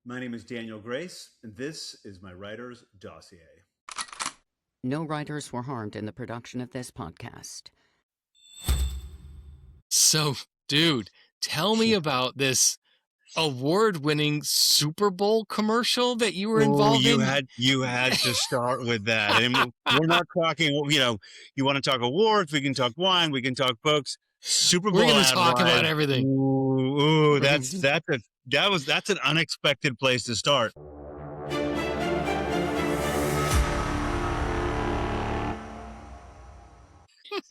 My name is Daniel Grace, and this is my writer's dossier. No writers were harmed in the production of this podcast. So, dude, tell me about this award-winning Super Bowl commercial that you were involved in. You had to start with that. And we're not talking, you want to talk awards, we can talk wine, we can talk books. Super Bowl. We're going to talk about everything. Ooh, that's an unexpected place to start.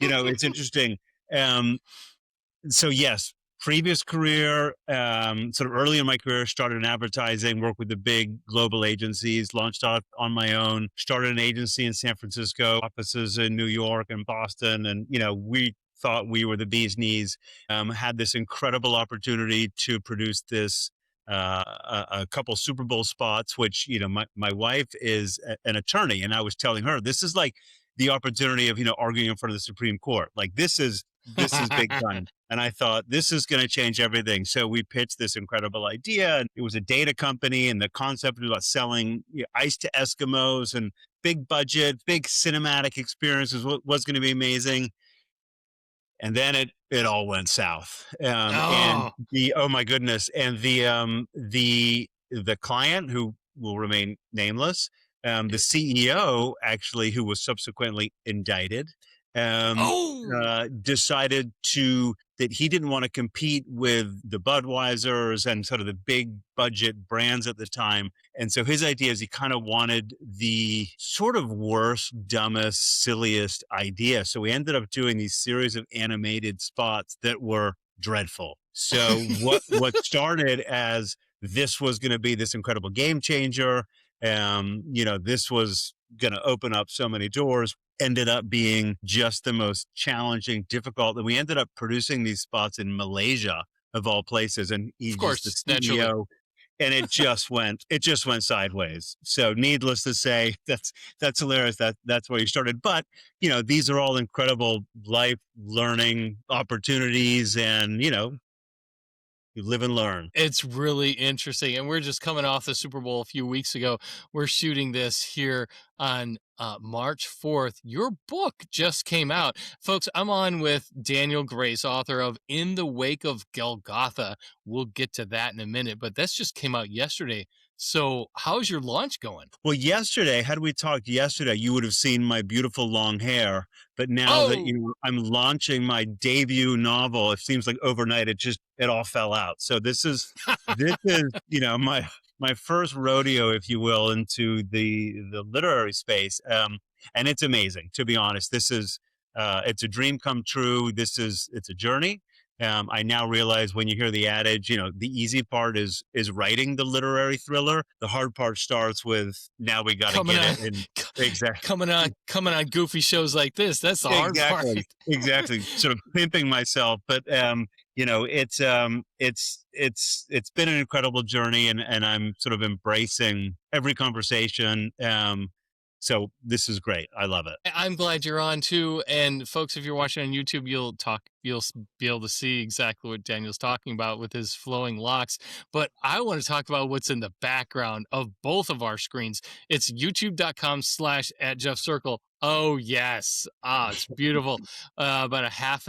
It's interesting. So yes, previous career, sort of early in my career, started in advertising, worked with the big global agencies, launched out on my own, started an agency in San Francisco, offices in New York and Boston. And, we thought we were the bee's knees, had this incredible opportunity to produce this, a couple Super Bowl spots, which, my wife is an attorney. And I was telling her, this is like the opportunity of, arguing in front of the Supreme Court. Like this is big time. And I thought, this is going to change everything. So we pitched this incredible idea. And it was a data company. And the concept was about selling ice to Eskimos, and big budget, big cinematic experiences was going to be amazing. And then it all went south. And oh my goodness. And the client, who will remain nameless, the CEO, actually, who was subsequently indicted, decided that he didn't want to compete with the Budweisers and sort of the big budget brands at the time. And so his idea is he kind of wanted the sort of worst, dumbest, silliest idea. So we ended up doing these series of animated spots that were dreadful. So what started as this was going to be this incredible game changer, this was going to open up so many doors, ended up being just the most challenging, difficult. And we ended up producing these spots in Malaysia, of all places. And he's just the CEO, naturally. And it just went sideways. So needless to say, that's hilarious. That's where you started. But, these are all incredible life learning opportunities, and, you live and learn. It's really interesting. And we're just coming off the Super Bowl a few weeks ago. We're shooting this here on March 4th. Your book just came out. Folks, I'm on with Daniel Grace, author of In the Wake of Golgotha. We'll get to that in a minute, but this just came out yesterday. So how's your launch going? Well, had we talked yesterday, you would have seen my beautiful long hair. But now that I'm launching my debut novel, it seems like overnight it all fell out. So this is my first rodeo, if you will, into the literary space. And it's amazing, to be honest. This is it's a dream come true. It's a journey. I now realize, when you hear the adage, the easy part is writing the literary thriller. The hard part starts with, now we got to get it. Exactly. Coming on goofy shows like this. That's the hard part. Exactly. Sort of pimping myself. But, it's been an incredible journey, and I'm sort of embracing every conversation. So this is great. I love it. I'm glad you're on too. And folks, if you're watching on YouTube, you'll be able to see exactly what Daniel's talking about with his flowing locks. But I want to talk about what's in the background of both of our screens. It's youtube.com/@JeffCircle. Oh, yes. It's beautiful. About a half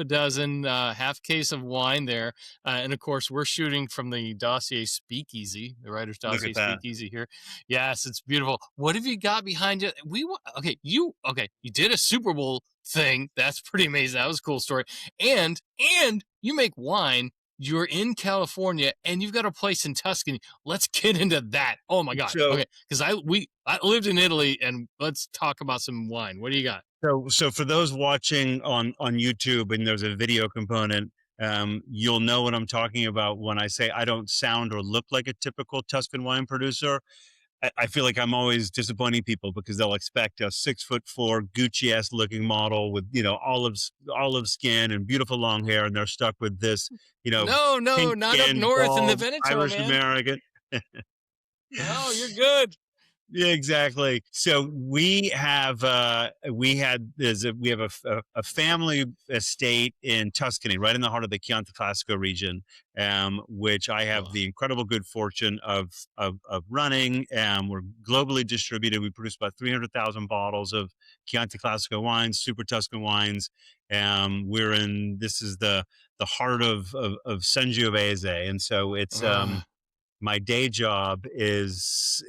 case of wine there. And of course, we're shooting from the dossier speakeasy, the writer's dossier speakeasy here. Yes, it's beautiful. What have you got behind you? You did a Super Bowl thing. That's pretty amazing. That was a cool story. And you make wine. You're in California, and you've got a place in Tuscany. Let's get into that. Oh my God. Okay. Because I lived in Italy, and let's talk about some wine. What do you got? So for those watching on YouTube, and there's a video component, you'll know what I'm talking about when I say I don't sound or look like a typical Tuscan wine producer. I feel like I'm always disappointing people, because they'll expect a 6'4" Gucci-esque looking model with, olive skin and beautiful long hair. And they're stuck with this, No, not up north in the Veneto, Irish American. No, you're good. Yeah, exactly. So we have a family estate in Tuscany, right in the heart of the Chianti Classico region, which I have Oh. the incredible good fortune of running. We're globally distributed. We produce about 300,000 bottles of Chianti Classico wines, Super Tuscan wines. This is the heart of Sangiovese, and so it's Uh, my day job is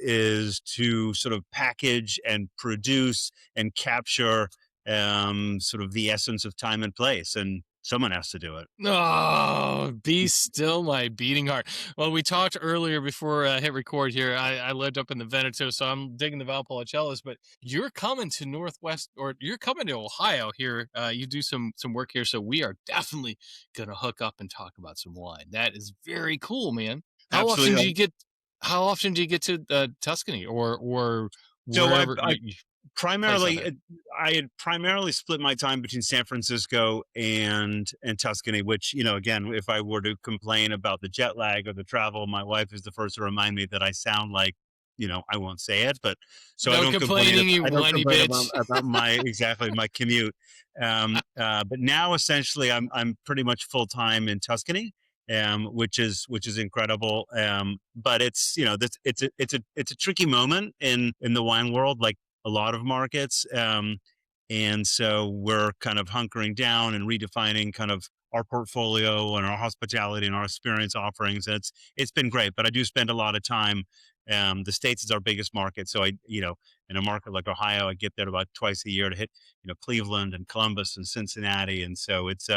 to sort of package and produce and capture sort of the essence of time and place, and someone has to do it. Oh, be still my beating heart. Well, we talked earlier before I hit record here. I lived up in the Veneto, so I'm digging the Valpolicella, but you're coming to Northwest, or you're coming to Ohio here. You do some work here, so we are definitely gonna hook up and talk about some wine. That is very cool, man. How often do Absolutely. you get? How often do you get to Tuscany or So wherever you place out primarily there? I had primarily split my time between San Francisco and Tuscany, which, again, if I were to complain about the jet lag or the travel, my wife is the first to remind me that I sound like, I won't say it, but so No complaining, you I don't whiny complain about bitch. my exactly my commute. But now essentially I'm pretty much full time in Tuscany. Which is incredible. But it's a tricky moment in the wine world, like a lot of markets. And so we're kind of hunkering down and redefining kind of our portfolio and our hospitality and our experience offerings. And it's been great, but I do spend a lot of time. The States is our biggest market. So in a market like Ohio, I get there about twice a year to hit, Cleveland and Columbus and Cincinnati. And so it's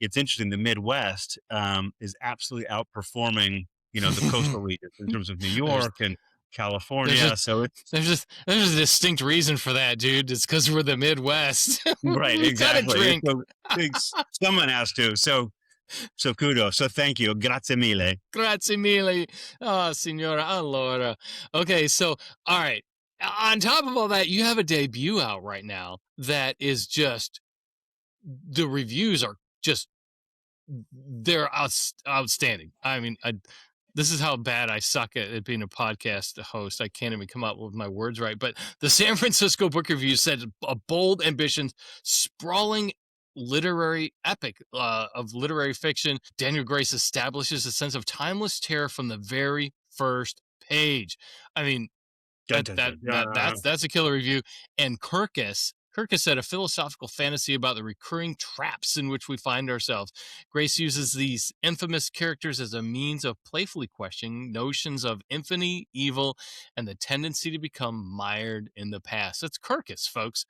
interesting. The Midwest is absolutely outperforming, the coastal regions in terms of New there's York and there's a California. So it's there's a distinct reason for that, dude. It's because we're the Midwest. right, We gotta exactly. drink. So someone has to. So kudos. So thank you. Grazie mille. Grazie mille. Oh, signora. Allora. Okay, so, all right. On top of all that, you have a debut out right now that is just, the reviews are just, they're outstanding. I mean, this is how bad I suck at being a podcast host. I can't even come up with my words right. But the San Francisco Book Review said a bold, ambitious, sprawling literary epic of literary fiction. Daniel Grace establishes a sense of timeless terror from the very first page. I mean, Dun, dun, dun, dun. that's a killer review. And Kirkus said a philosophical fantasy about the recurring traps in which we find ourselves. Grace uses these infamous characters as a means of playfully questioning notions of infinite evil and the tendency to become mired in the past. That's Kirkus, folks.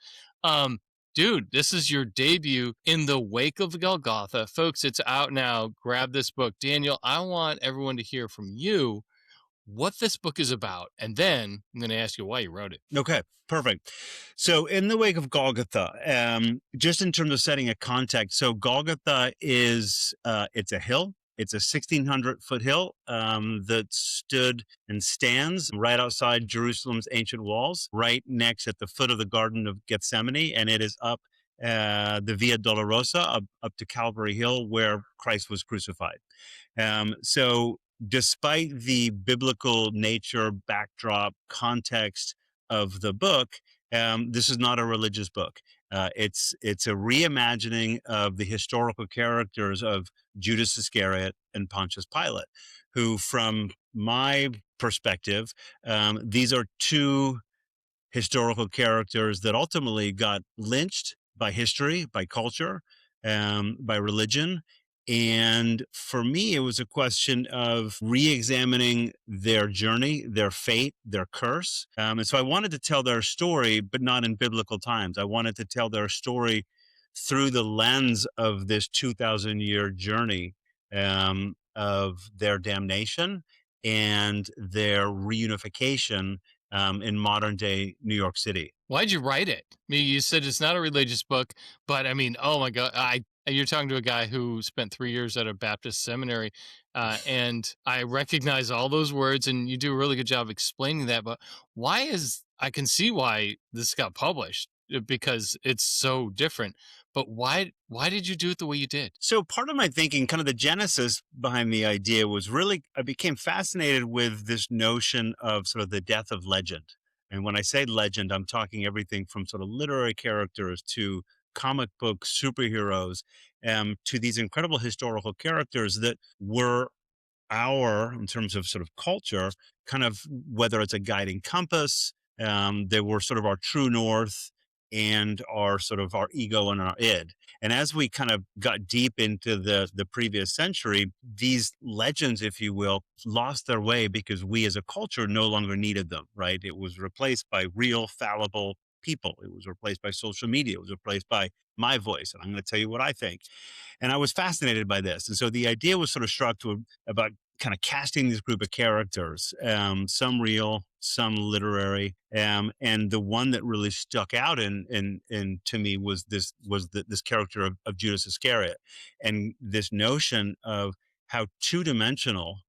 Dude, this is your debut in the wake of Golgotha. Folks, it's out now. Grab this book. Daniel, I want everyone to hear from you what this book is about, and then I'm going to ask you why you wrote it. Okay, perfect. So, in the wake of Golgotha, just in terms of setting a context, so Golgotha is it's a hill. It's a 1,600-foot hill that stood and stands right outside Jerusalem's ancient walls, right next at the foot of the Garden of Gethsemane, and it is up the Via Dolorosa, up to Calvary Hill, where Christ was crucified. So despite the biblical nature, backdrop, context of the book, this is not a religious book. It's a reimagining of the historical characters of Judas Iscariot and Pontius Pilate, who, from my perspective, these are two historical characters that ultimately got lynched by history, by culture, by religion. And for me, it was a question of re-examining their journey, their fate, their curse. And so I wanted to tell their story, but not in biblical times. I wanted to tell their story through the lens of this 2,000-year journey of their damnation and their reunification in modern day New York City. Why'd you write it? I mean, you said it's not a religious book, but I mean, oh my God, you're talking to a guy who spent 3 years at a Baptist seminary, and I recognize all those words, and you do a really good job explaining that. But I can see why this got published because it's so different. But why did you do it the way you did? So part of my thinking, kind of the genesis behind the idea was really, I became fascinated with this notion of sort of the death of legend. And when I say legend, I'm talking everything from sort of literary characters to comic book superheroes, to these incredible historical characters that were in terms of sort of culture, kind of whether it's a guiding compass, they were sort of our true north and our sort of our ego and our id. And as we kind of got deep into the previous century, these legends, if you will, lost their way because we as a culture no longer needed them, right? It was replaced by real fallible people. It was replaced by social media. It was replaced by my voice. And I'm going to tell you what I think. And I was fascinated by this. And so the idea was sort of struck about kind of casting this group of characters, some real, some literary, and the one that really stuck out in to me was this character of Judas Iscariot, and this notion of how two dimensional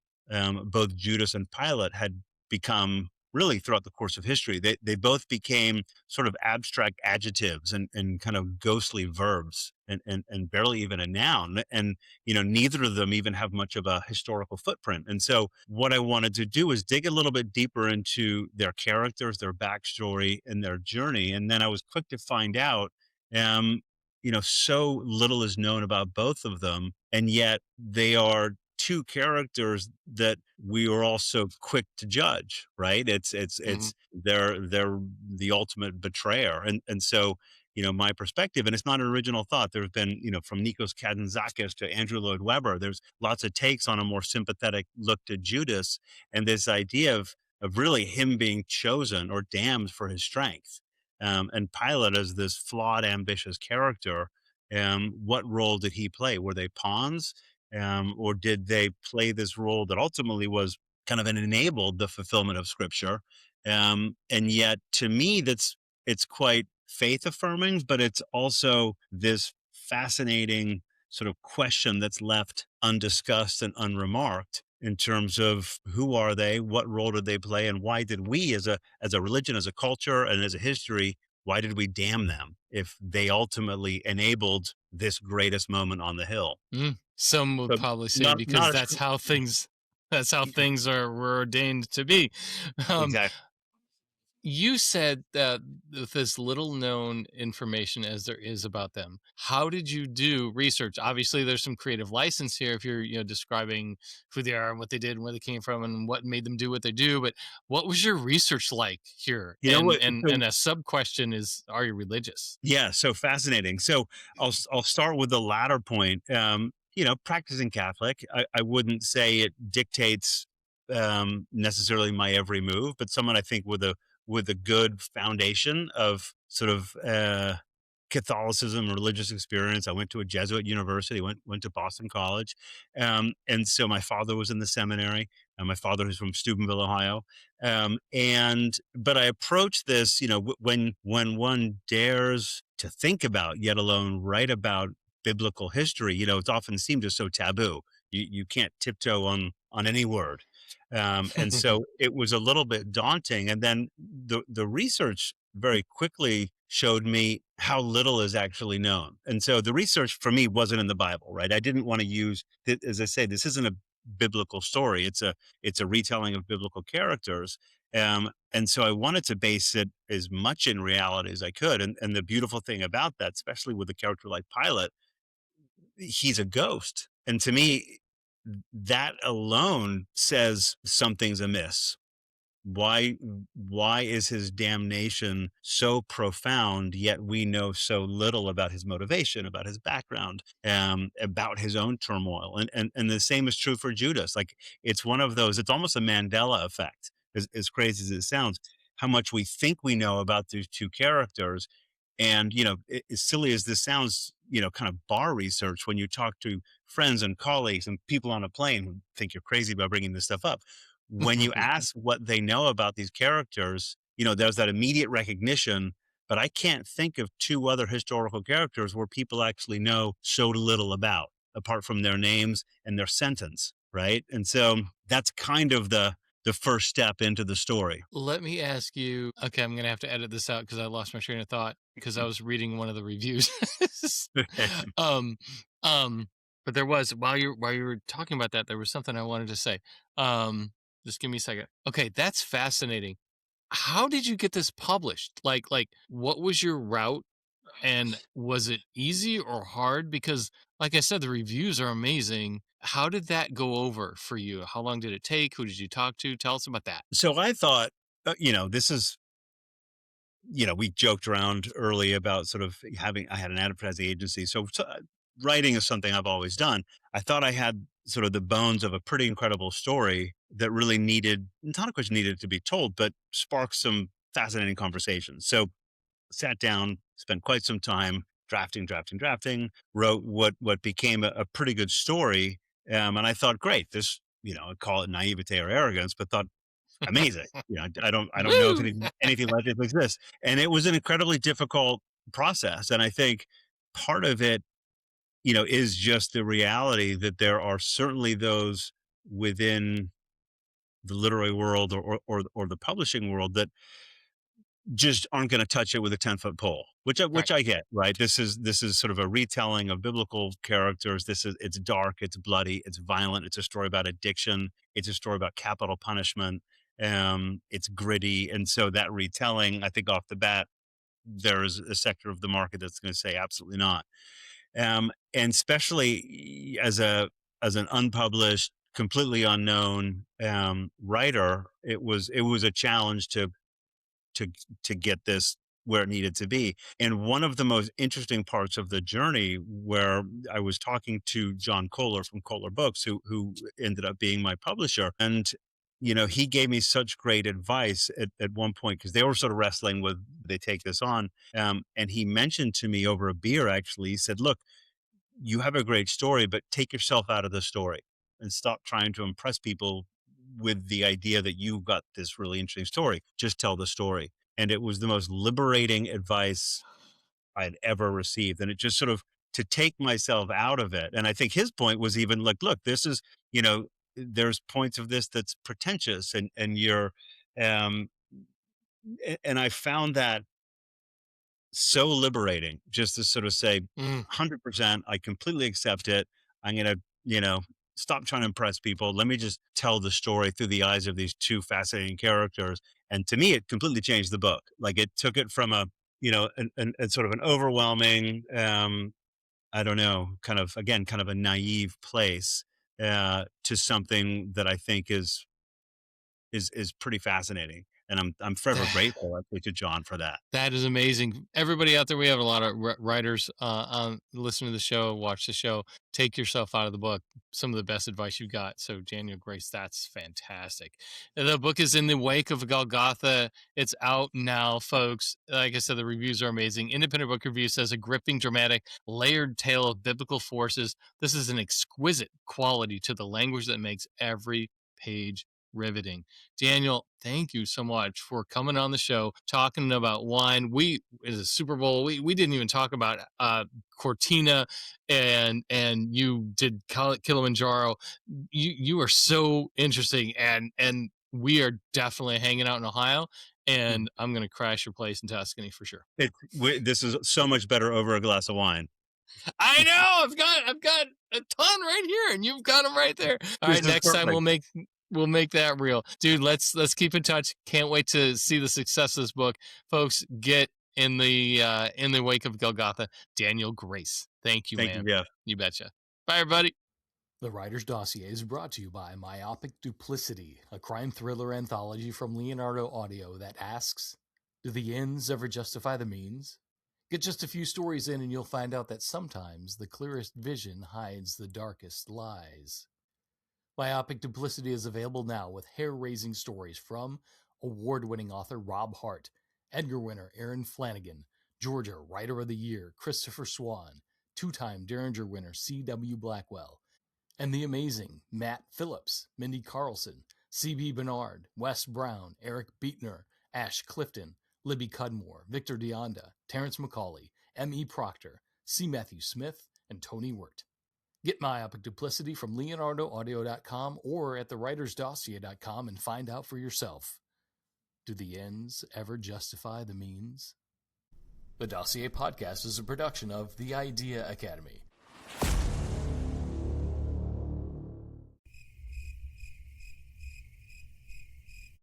both Judas and Pilate had become really throughout the course of history. They both became sort of abstract adjectives and kind of ghostly verbs and barely even a noun. And, neither of them even have much of a historical footprint. And so what I wanted to do is dig a little bit deeper into their characters, their backstory, and their journey. And then I was quick to find out, so little is known about both of them. And yet they are two characters that we are also quick to judge, right? It's they're the ultimate betrayer. And so, my perspective, and it's not an original thought. There have been, from Nikos Kazantzakis to Andrew Lloyd Webber, there's lots of takes on a more sympathetic look to Judas and this idea of really him being chosen or damned for his strength. And Pilate as this flawed, ambitious character. What role did he play? Were they pawns? Or did they play this role that ultimately was kind of enabled the fulfillment of Scripture? And yet, to me, it's quite faith affirming, but it's also this fascinating sort of question that's left undiscussed and unremarked in terms of who are they, what role did they play, and why did we, as a religion, as a culture, and as a history, why did we damn them if they ultimately enabled this greatest moment on the hill? Some would So probably say not because not that's how things were ordained to be. Um, exactly. you said that with as little known information as there is about them, how did you do research? Obviously, there's some creative license here if you're describing who they are and what they did and where they came from and what made them do what they do. But what was your research like here? You know And what? and So and a sub question is, are you religious? yeah, so fascinating. So I'll start with the latter point. Practicing Catholic, I wouldn't say it dictates necessarily my every move, but someone I think with a good foundation of sort of Catholicism, religious experience. I went to a Jesuit university, went to Boston College, and so my father was in the seminary. And my father is from Steubenville, Ohio, and but I approach this, when one dares to think about, yet alone write about biblical history, it's often seemed as so taboo. You can't tiptoe on any word, and so it was a little bit daunting. And then the research very quickly showed me how little is actually known. And so the research for me wasn't in the Bible, right? I didn't want to use, as I say, this isn't a biblical story. It's a retelling of biblical characters. And so I wanted to base it as much in reality as I could. And the beautiful thing about that, especially with a character like Pilate, he's a ghost. And to me, that alone says something's amiss. Why is his damnation so profound, yet we know so little about his motivation, about his background, about his own turmoil? And the same is true for Judas. Like, it's one of those, it's almost a Mandela effect, as crazy as it sounds, how much we think we know about these two characters. And, as silly as this sounds, kind of bar research, when you talk to friends and colleagues and people on a plane who think you're crazy about bringing this stuff up, when you ask what they know about these characters, there's that immediate recognition. But I can't think of two other historical characters where people actually know so little about, apart from their names and their sentence, right? And so that's kind of the first step into the story. Let me ask you. Okay, I'm gonna have to edit this out because I lost my train of thought because I was reading one of the reviews. um, um, but there was while you were talking about that, there was something I wanted to say. Just give me a second. Okay, that's fascinating. how did you get this published? Like what was your route? And was it easy or hard? Because, like I said, the reviews are amazing. How did that go over for you? How long did it take? Who did you talk to? Tell us about that. So I thought, this is, we joked around early about sort of I had an advertising agency. So writing is something I've always done. I thought I had sort of the bones of a pretty incredible story that really not a question needed to be told, but sparked some fascinating conversations. So sat down, spent quite some time drafting, wrote what became a pretty good story. And I thought, great, this, I'd call it naivete or arrogance, but thought amazing. I don't know if Woo! anything like this exists. And it was an incredibly difficult process. And I think part of it, is just the reality that there are certainly those within the literary world or the publishing world that just aren't going to touch it with a 10-foot pole, which Right. I get, right? This is sort of a retelling of biblical characters. It's dark, it's bloody, it's violent. It's a story about addiction. It's a story about capital punishment. It's gritty. And so that retelling, I think off the bat, there is a sector of the market that's going to say absolutely not. And especially as an unpublished, completely unknown writer, it was a challenge to to get this where it needed to be. And one of the most interesting parts of the journey, where I was talking to John Koehler from Koehler Books, who ended up being my publisher, and he gave me such great advice at one point, because they were sort of wrestling with, they take this on, and he mentioned to me over a beer, actually, he said, look, you have a great story, but take yourself out of the story and stop trying to impress people with the idea that you've got this really interesting story. Just tell the story. And it was the most liberating advice I'd ever received. And it just sort of, to take myself out of it. And I think his point was even like, look, this is, there's points of this that's pretentious, and you're, um, and I found that so liberating, just to sort of say, Mm. 100%, I completely accept it. I'm going to, stop trying to impress people. Let me just tell the story through the eyes of these two fascinating characters. And to me, it completely changed the book. Like, it took it from a sort of an overwhelming, I don't know, kind of a naive place, to something that I think is pretty fascinating. And I'm forever grateful, actually, to John for that. That is amazing. Everybody out there, we have a lot of writers on listen to the show, watch the show. Take yourself out of the book. Some of the best advice you got. So, Daniel Grace, that's fantastic. The book is In the Wake of Golgotha. It's out now, folks. Like I said, the reviews are amazing. Independent Book Review says a gripping, dramatic, layered tale of biblical forces. This is an exquisite quality to the language that makes every page riveting. Daniel, thank you so much for coming on the show, talking about wine. It is a Super Bowl. We didn't even talk about Cortina, and you did Kilimanjaro. You are so interesting, and we are definitely hanging out in Ohio, and I'm going to crash your place in Tuscany for sure. This is so much better over a glass of wine. I know. I've got a ton right here, and you've got them right there. All right, next time we'll make that real, dude. Let's keep in touch. Can't wait to see the success of this book, folks. Get in the wake of Golgotha. Daniel Grace, thank you, Thank man. you, Jeff. You betcha. Bye, everybody. The Writer's Dossier is brought to you by Myopic Duplicity, a crime thriller anthology from Leonardo Audio that asks, do the ends ever justify the means? Get just a few stories in and you'll find out that sometimes the clearest vision hides the darkest lies. Myopic Duplicity is available now with hair-raising stories from award-winning author Rob Hart, Edgar winner Aaron Flanagan, Georgia Writer of the Year Christopher Swan, two-time Derringer winner C.W. Blackwell, and the amazing Matt Phillips, Mindy Carlson, C.B. Bernard, Wes Brown, Eric Beatner, Ash Clifton, Libby Cudmore, Victor Deonda, Terrence McCauley, M.E. Proctor, C. Matthew Smith, and Tony Wirt. Get Myopic Duplicity from LeonardoAudio.com or at thewritersdossier.com and find out for yourself. Do the ends ever justify the means? The Dossier Podcast is a production of The Idea Academy.